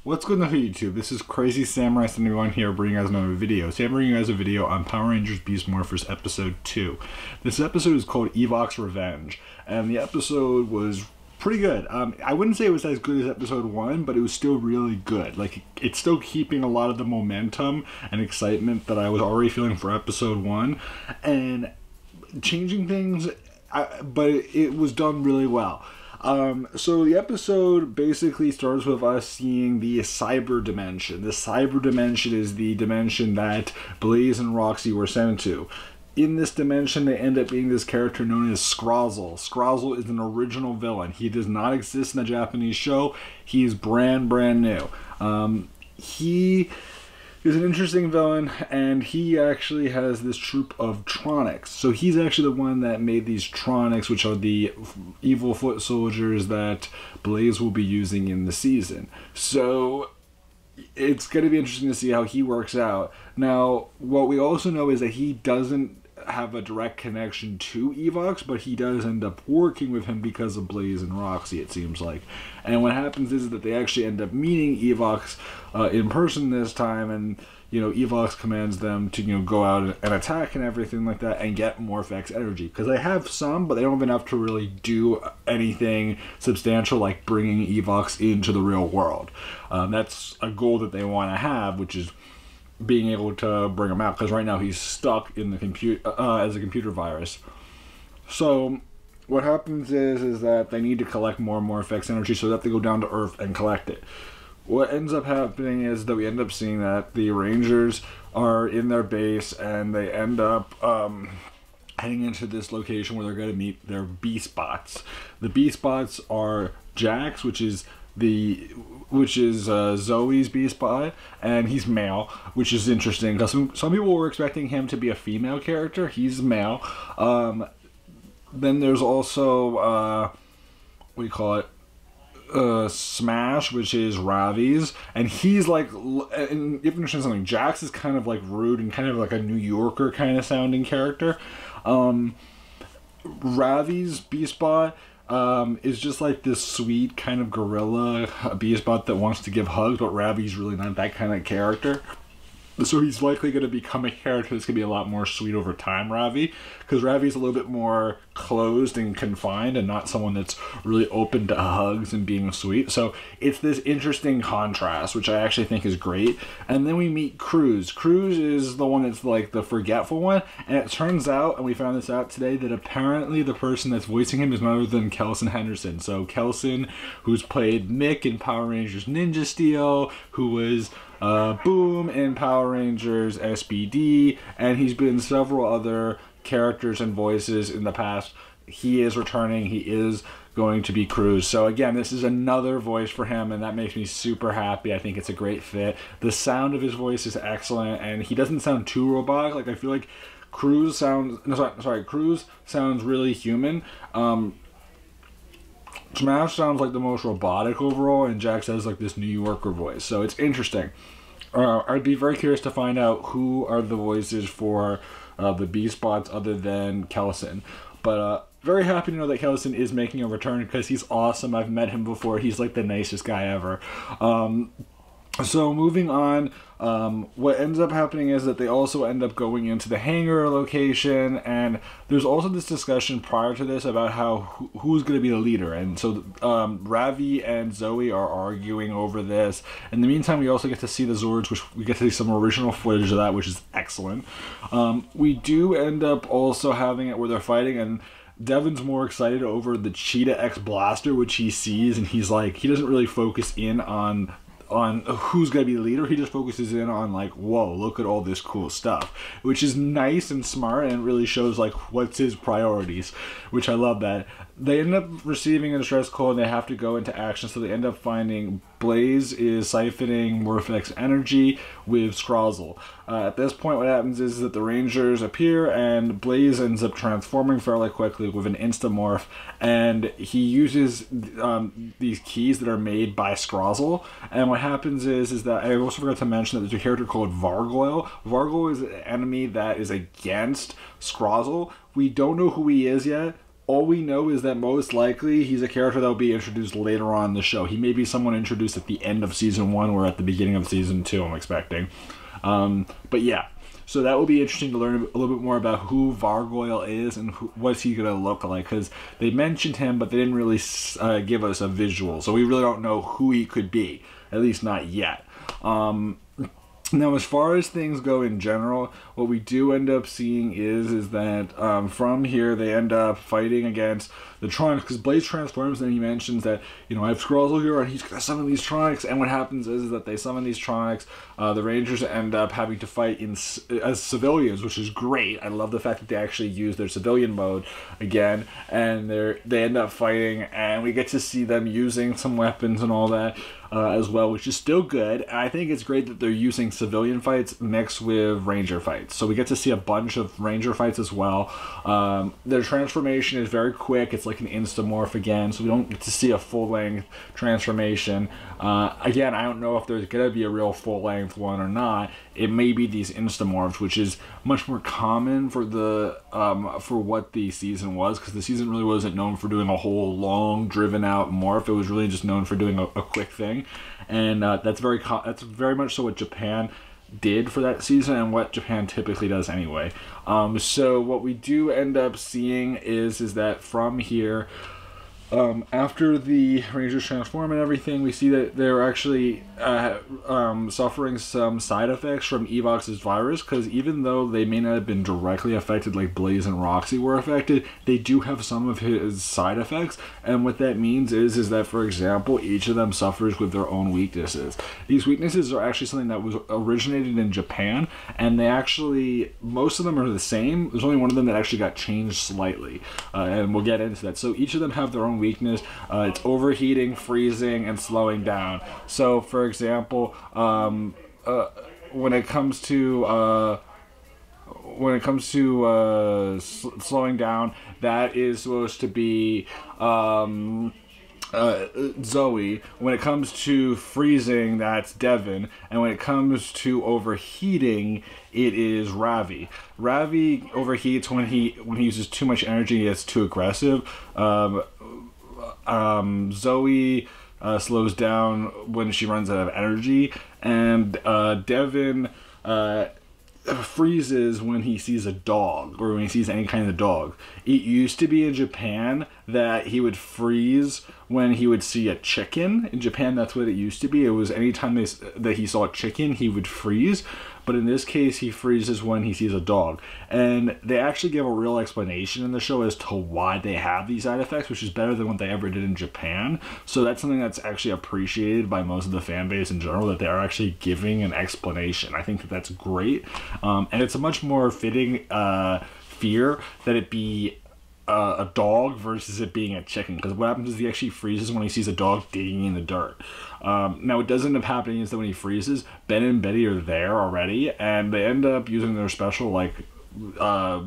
What's going on YouTube? This is Crazy Samurai 71 here bringing you guys another video. Today I'm bringing you guys a video on Power Rangers Beast Morphers episode 2. This episode is called Evox Revenge, and the episode was pretty good. I wouldn't say it was as good as episode 1, but it was still really good. Like, it's still keeping a lot of the momentum and excitement that I was already feeling for episode 1, and changing things, but it was done really well. So the episode basically starts with us seeing the cyber dimension. The cyber dimension is the dimension that Blaze and Roxy were sent to. In this dimension, they end up being this character known as Scrozzle. Scrozzle is an original villain. He does not exist in the Japanese show. He's brand new. He is an interesting villain, and he actually has this troop of Tronics. So he's actually the one that made these Tronics, which are the evil foot soldiers that Blaze will be using in the season. So it's going to be interesting to see how he works out. Now, what we also know is that he doesn't have a direct connection to Evox, but he does end up working with him because of Blaze and Roxy, it seems like. And what happens is that they actually end up meeting Evox in person this time, and Evox commands them to go out and attack and everything like that, and get Morphex energy, because they have some, but they don't have enough to really do anything substantial like bringing Evox into the real world. That's a goal that they want to have, which is being able to bring him out, because right now he's stuck in the computer as a computer virus. So what happens is that they need to collect more Morphex energy, so that they go down to Earth and collect it. What ends up happening is that we end up seeing that the Rangers are in their base, and they end up heading into this location where they're going to meet their B-Spots. The B-Spots are Jax, which is Zoe's B-Spot, and he's male, which is interesting because some people were expecting him to be a female character. He's male. Then there's also what do you call it? Smash, which is Ravi's, and he's like, and if you understand something, Jax is kind of like rude and kind of like a New Yorker kind of sounding character. Ravi's B-Spot is just like this sweet kind of gorilla B-Spot that wants to give hugs, but Ravi's really not that kind of character. So he's likely going to become a character that's going to be a lot more sweet over time, Ravi, because Ravi's a little bit more closed and confined and not someone that's really open to hugs and being sweet. So it's this interesting contrast, which I actually think is great. And then we meet Cruz. Cruz is the one that's like the forgetful one, and it turns out, and we found this out today, that apparently the person that's voicing him is none other than Kelson Henderson. So Kelson, who's played Mick in Power Rangers Ninja Steel, who was Boom in Power Rangers SPD, and he's been several other characters and voices in the past. He is returning. He is going to be Cruz. So again, this is another voice for him, and that makes me super happy. I think it's a great fit. The sound of his voice is excellent, and he doesn't sound too robotic. Like, I feel like Cruz sounds, Cruz sounds really human. Smash sounds like the most robotic overall, and Jax has like this New Yorker voice, so it's interesting. I'd be very curious to find out who are the voices for the B-Spots other than Kelson. But very happy to know that Kelson is making a return, because he's awesome. I've met him before. He's like the nicest guy ever. So moving on, what ends up happening is that they also end up going into the hangar location, and there's also this discussion prior to this about how who's going to be the leader, and so Ravi and Zoe are arguing over this. In the meantime, we also get to see the Zords, which we get to see some original footage of that, which is excellent. We do end up also having it where they're fighting, and Devin's more excited over the Cheetah X Blaster, which he sees, and he's like, he doesn't really focus in on who's going to be the leader. He just focuses in on like, whoa, look at all this cool stuff, which is nice and smart, and really shows like what's his priorities, which I love that. They end up receiving a distress call, and they have to go into action, so they end up finding Blaze is siphoning Morphex energy with Scrozzle. At this point, what happens is that the Rangers appear, and Blaze ends up transforming fairly quickly with an Instamorph, and he uses these keys that are made by Scrozzle. And what happens is that I also forgot to mention that there's a character called Vargoyle. Vargoyle is an enemy that is against Scrozzle. We don't know who he is yet. All we know is that most likely he's a character that will be introduced later on in the show. He may be someone introduced at the end of season 1 or at the beginning of season 2, I'm expecting. But yeah, so that will be interesting to learn a little bit more about who Vargoyle is and what's he going to look like, because they mentioned him, but they didn't really give us a visual. So we really don't know who he could be, at least not yet. Now, as far as things go in general, what we do end up seeing is that from here they end up fighting against the Tronics, because Blaze transforms and he mentions that, you know, I have Scrozzle here and he's going to summon these Tronics, and what happens is that they summon these Tronics, the Rangers end up having to fight as civilians, which is great. I love the fact that they actually use their civilian mode again, and they end up fighting, and we get to see them using some weapons and all that. As well, which is still good. I think it's great that they're using civilian fights mixed with ranger fights. So we get to see a bunch of ranger fights as well. Their transformation is very quick. It's like an instamorph again, so we don't get to see a full-length transformation. Again, I don't know if there's going to be a real full-length one or not. It may be these instamorphs, which is much more common for the for what the season was, because the season really wasn't known for doing a whole long, driven-out morph. It was really just known for doing a quick thing, and that's very much so what Japan did for that season, and what Japan typically does anyway. So what we do end up seeing is that from here, after the Rangers transform and everything, we see that they're actually suffering some side effects from Evox's virus, because even though they may not have been directly affected like Blaze and Roxy were affected, they do have some of his side effects, and what that means is that, for example, each of them suffers with their own weaknesses. These weaknesses are actually something that was originated in Japan, and they actually, most of them are the same. There's only one of them that actually got changed slightly, and we'll get into that. So each of them have their own weakness. It's overheating, freezing, and slowing down. So, for example, when it comes to slowing down, that is supposed to be Zoe. When it comes to freezing, that's Devin, and when it comes to overheating, it is Ravi. Ravi overheats when he uses too much energy. He gets too aggressive. Zoe slows down when she runs out of energy, and Devin freezes when he sees a dog, or when he sees any kind of dog. It used to be in Japan that he would freeze when he would see a chicken. In Japan, that's what it used to be. It was anytime that he saw a chicken, he would freeze. But in this case, he freezes when he sees a dog. And they actually give a real explanation in the show as to why they have these side effects, which is better than what they ever did in Japan. So that's something that's actually appreciated by most of the fan base in general, that they are actually giving an explanation. I think that that's great. And it's a much more fitting fear that it be a dog versus it being a chicken, because what happens is he actually freezes when he sees a dog digging in the dirt. Now, what does end up happening is that when he freezes, Ben and Betty are there already, and they end up using their special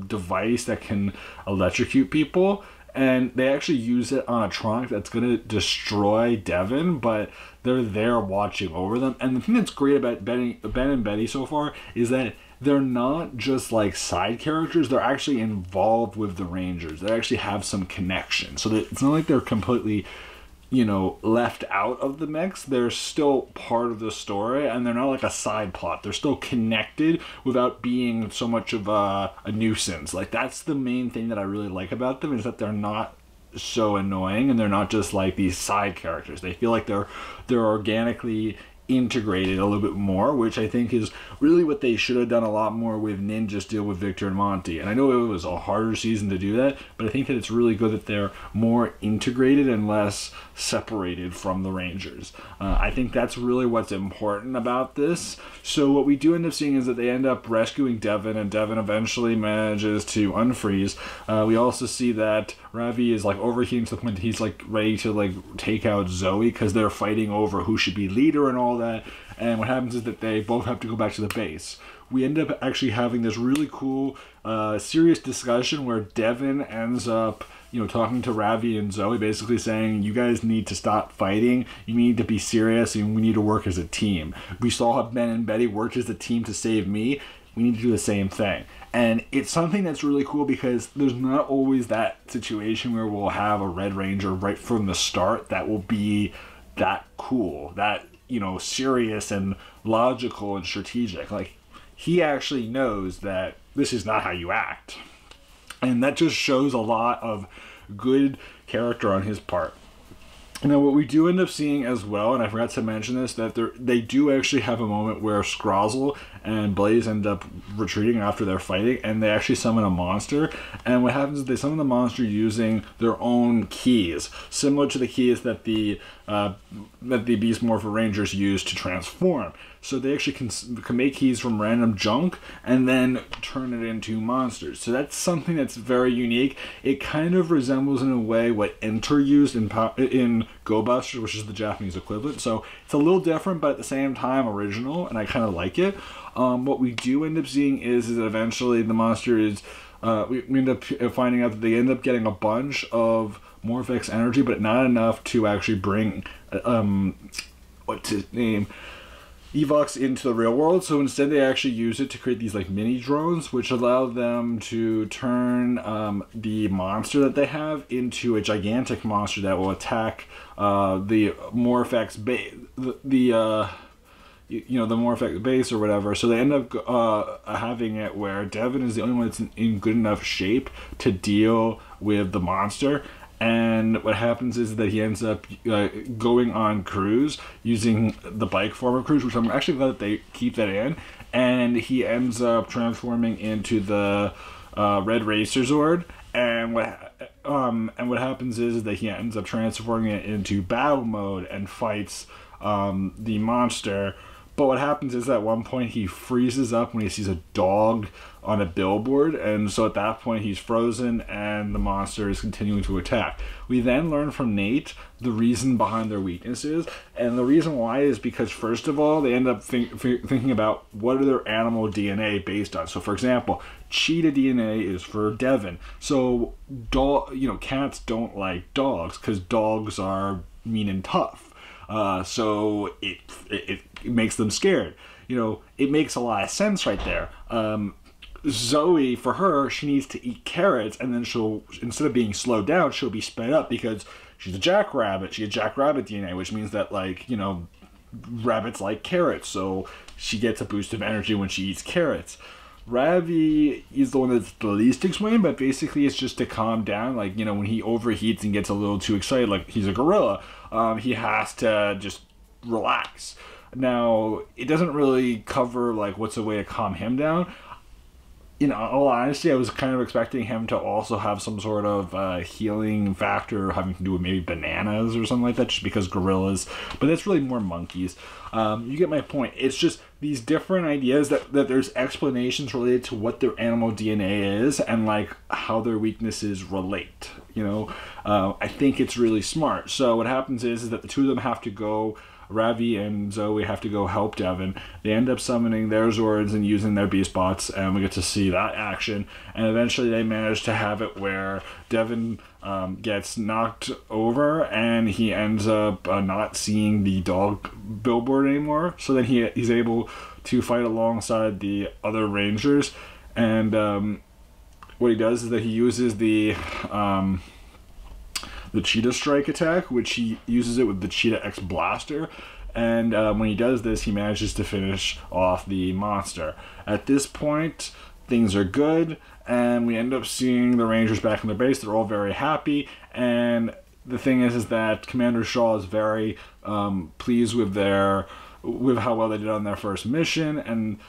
device that can electrocute people, and they actually use it on a Tronic that's going to destroy Devin, but they're there watching over them. And the thing that's great about Ben and Betty so far is that they're not just like side characters, they're actually involved with the Rangers. They actually have some connection. So that it's not like they're completely, left out of the mix. They're still part of the story, and they're not like a side plot. They're still connected without being so much of a nuisance. Like, that's the main thing that I really like about them, is that they're not so annoying, and they're not just like these side characters. They feel like they're organically integrated a little bit more, which I think is really what they should have done a lot more with Ninja's deal with Victor and Monty. And I know it was a harder season to do that, but I think that it's really good that they're more integrated and less separated from the Rangers. I think that's really what's important about this. So what we do end up seeing is that they end up rescuing Devin, and Devin eventually manages to unfreeze. We also see that Ravi is overheating to the point that he's ready to take out Zoe, because they're fighting over who should be leader and all that. And what happens is that they both have to go back to the base. We end up actually having this really cool, serious discussion where Devin ends up, talking to Ravi and Zoe, basically saying, you guys need to stop fighting, you need to be serious, and we need to work as a team. We saw how Ben and Betty worked as a team to save me. we need to do the same thing. And it's something that's really cool because there's not always that situation where we'll have a Red Ranger right from the start that will be that cool, that, you know, serious and logical and strategic. Like, he actually knows that this is not how you act. And that just shows a lot of good character on his part. Now, what we do end up seeing as well, and I forgot to mention this, that they do actually have a moment where Scrozzle and Blaze end up retreating after they're fighting, and they actually summon a monster. And what happens is they summon the monster using their own keys, similar to the keys that the Beast Morpher Rangers use to transform. So they actually can make keys from random junk and then turn it into monsters. So that's something that's very unique. It kind of resembles in a way what Enter used in Go Busters, which is the Japanese equivalent. So it's a little different, but at the same time original, and I kind of like it. What we do end up seeing is that eventually the monster is, we end up finding out that they end up getting a bunch of Morphex energy, but not enough to actually bring, what's his name? Evox into the real world. So instead they actually use it to create these like mini drones, which allow them to turn the monster that they have into a gigantic monster that will attack the Morphex base, you know, the Morphex base or whatever. So they end up having it where Devin is the only one that's in good enough shape to deal with the monster. And what happens is that he ends up going on Cruise using the bike form of Cruise, which I'm actually glad that they keep that in. And he ends up transforming into the Red Racer Zord. And what happens is that he ends up transforming it into battle mode and fights the monster. But what happens is that at one point he freezes up when he sees a dog on a billboard, and so at that point he's frozen and the monster is continuing to attack. We then learn from Nate the reason behind their weaknesses, and the reason why is because, first of all, they end up thinking about what are their animal DNA based on. So for example, cheetah DNA is for Devin. So cats don't like dogs because dogs are mean and tough. So it makes them scared. You know, it makes a lot of sense right there. Zoe, for her, she needs to eat carrots, and then she'll, instead of being slowed down, she'll be sped up because she's a jackrabbit. She has jackrabbit DNA, which means that, like, you know, rabbits like carrots, so she gets a boost of energy when she eats carrots. Ravi is the one that's the least explained, but basically it's just to calm down. Like, you know, when he overheats and gets a little too excited, like he's a gorilla, he has to just relax. Now, it doesn't really cover, like, what's a way to calm him down. You know, all honesty, I was kind of expecting him to also have some sort of healing factor having to do with maybe bananas or something like that, just because gorillas, but that's really more monkeys. You get my point. It's just these different ideas that there's explanations related to what their animal DNA is and, like, how their weaknesses relate, you know? I think it's really smart. So what happens is that the two of them have to go, Ravi and Zoe have to go help Devin. They end up summoning their Zords and using their Beast Bots, and we get to see that action. And eventually they manage to have it where Devin gets knocked over, and he ends up not seeing the dog billboard anymore. So then he's able to fight alongside the other Rangers. And what he does is that he uses the Cheetah Strike attack, which he uses it with the Cheetah X Blaster, and when he does this, he manages to finish off the monster. At this point, things are good, and we end up seeing the Rangers back in their base. They're all very happy, and the thing is that Commander Shaw is very pleased with how well they did on their first mission, and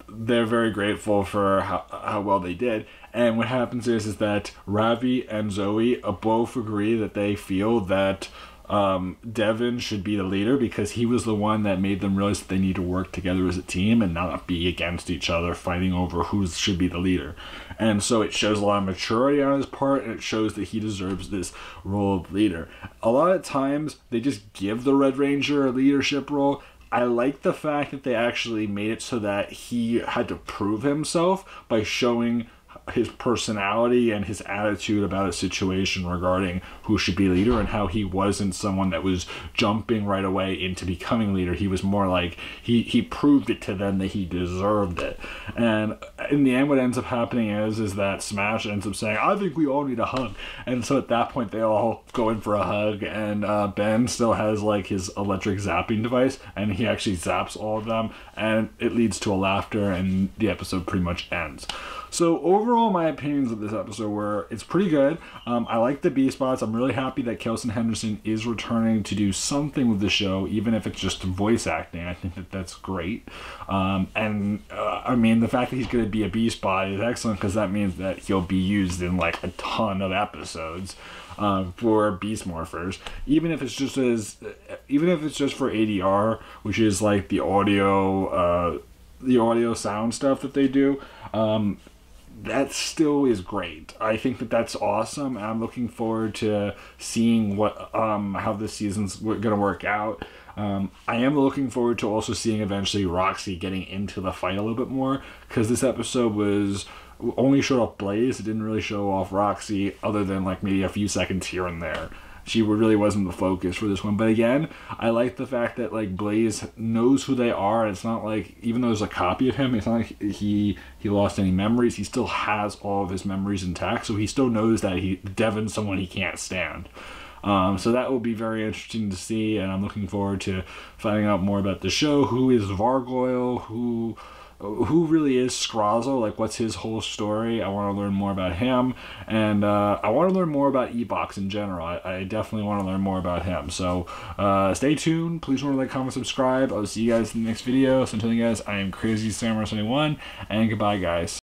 they're very grateful for how well they did. And what happens is that Ravi and Zoe both agree that they feel that Devin should be the leader because he was the one that made them realize that they need to work together as a team and not be against each other fighting over who should be the leader. And so it shows a lot of maturity on his part, and it shows that he deserves this role of leader. A lot of times they just give the Red Ranger a leadership role. I like the fact that they actually made it so that he had to prove himself by showing his personality and his attitude about a situation regarding who should be leader, and how he wasn't someone that was jumping right away into becoming leader. He was more like he proved it to them that he deserved it. And in the end, what ends up happening is that Smash ends up saying, I think we all need a hug. And so at that point they all go in for a hug, and Ben still has like his electric zapping device, and he actually zaps all of them, and it leads to a laughter, and the episode pretty much ends. So overall, my opinions of this episode were, it's pretty good. I like the B spots. I'm really happy that Kelson Henderson is returning to do something with the show, even if it's just voice acting. I think that that's great. I mean, the fact that he's going to be a B spot is excellent, because that means that he'll be used in like a ton of episodes for Beast Morphers, even if it's just for ADR, which is like the audio sound stuff that they do. That still is great. I think that that's awesome, and I'm looking forward to seeing what how this season's gonna work out. I am looking forward to also seeing eventually Roxy getting into the fight a little bit more, because this episode only showed off Blaze. It didn't really show off Roxy, other than like maybe a few seconds here and there. She really wasn't the focus for this one. But again, I like the fact that like Blaze knows who they are, and it's not like, even though there's a copy of him, it's not like he lost any memories. He still has all of his memories intact, so he still knows that Devon's someone he can't stand. So that will be very interesting to see, and I'm looking forward to finding out more about the show. Who is Vargoyle? Who really is Scrazzle? Like, what's his whole story? I want to learn more about him, and I want to learn more about Evox in general. I definitely want to learn more about him. So stay tuned. Please remember to like, comment, subscribe. I'll see you guys in the next video. So until then, guys, I am Crazy Samurai 71, and goodbye, guys.